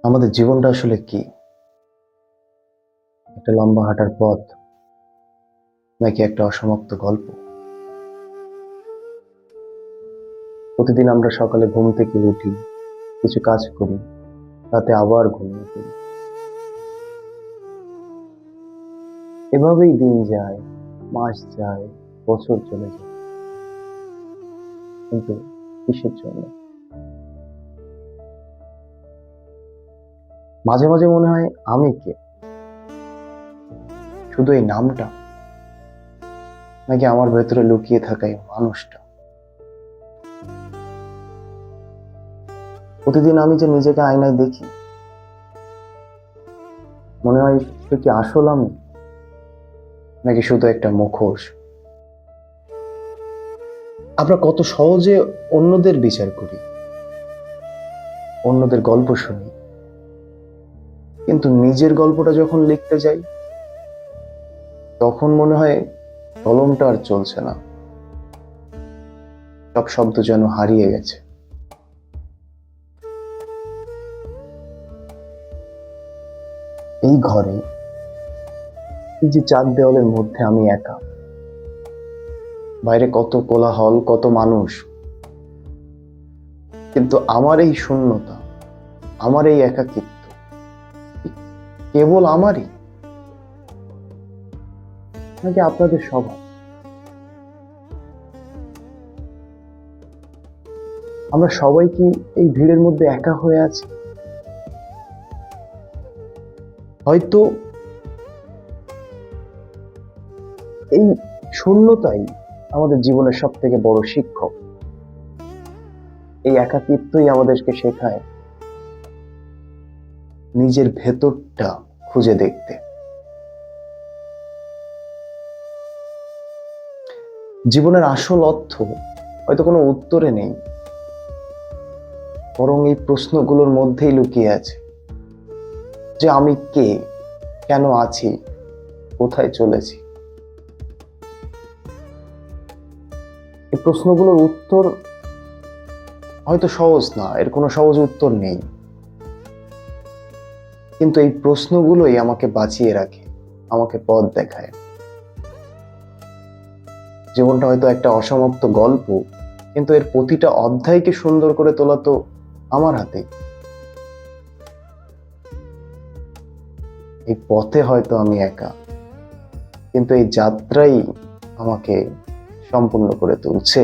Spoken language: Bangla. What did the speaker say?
আমাদের জীবনটা আসলে কি? একটা লম্বা হাঁটার পথ, নাকি একটা অসমাপ্ত গল্প? প্রতিদিন আমরা সকালে ঘুম থেকে উঠি, কিছু কাজ করি, রাতে আবার ঘুমিয়ে পড়ি। এভাবেই দিন যায়, মাস যায়, বছর চলে যায়। কিন্তু কিসের জন্য? মাঝে মাঝে মনে হয়, আমি কে? শুধু এই নামটা, নাকি আমার ভেতরে লুকিয়ে থাকা এই মানুষটা? প্রতিদিন আমি যে নিজেকে আয়নায় দেখি, মনে হয় সে কি আসল আমি, নাকি শুধু একটা মুখোশ? আমরা কত সহজে অন্যদের বিচার করি, অন্যদের গল্প শুনি, কিন্তু নিজের গল্পটা যখন লিখতে যাই, তখন মনে হয় কলমটা আর চলছে না। সব শব্দ যেন হারিয়ে গেছে। এই ঘরে, এই যে চার দেওয়ালের মধ্যে আমি একা। বাইরে কত কোলাহল, কত মানুষ, কিন্তু আমার এই শূন্যতা, আমার এই একাকিত্ব, কেবল আমারই, নাকি আপনাদের সবার? আমরা সবাই কি এই ভিড়ের মধ্যে একা হয়ে আছি? হয়তো এই শূন্যতাই আমাদের জীবনের সব থেকে বড় শিক্ষক। এই একাকিত্বই আমাদেরকে শেখায় নিজের ভেতরটা খুঁজে দেখতে। জীবনের আসল অর্থ হয়তো কোনো উত্তরে নেই, বরং এই প্রশ্নগুলোর মধ্যেই লুকিয়ে আছে। যে আমি কে, কেন আছি, কোথায় চলেছি? এই প্রশ্নগুলোর উত্তর হয়তো সহজ না, এর কোনো সহজ উত্তর নেই, কিন্তু এই প্রশ্নগুলোই আমাকে বাঁচিয়ে রাখে, আমাকে পথ দেখায়। জীবনটা হয়তো একটা অসমাপ্ত গল্প, কিন্তু এর প্রতিটা অধ্যায়কে সুন্দর করে তোলা তো আমার হাতে। এই পথে হয়তো আমি একা, কিন্তু এই যাত্রাই আমাকে সম্পূর্ণ করে তুলছে।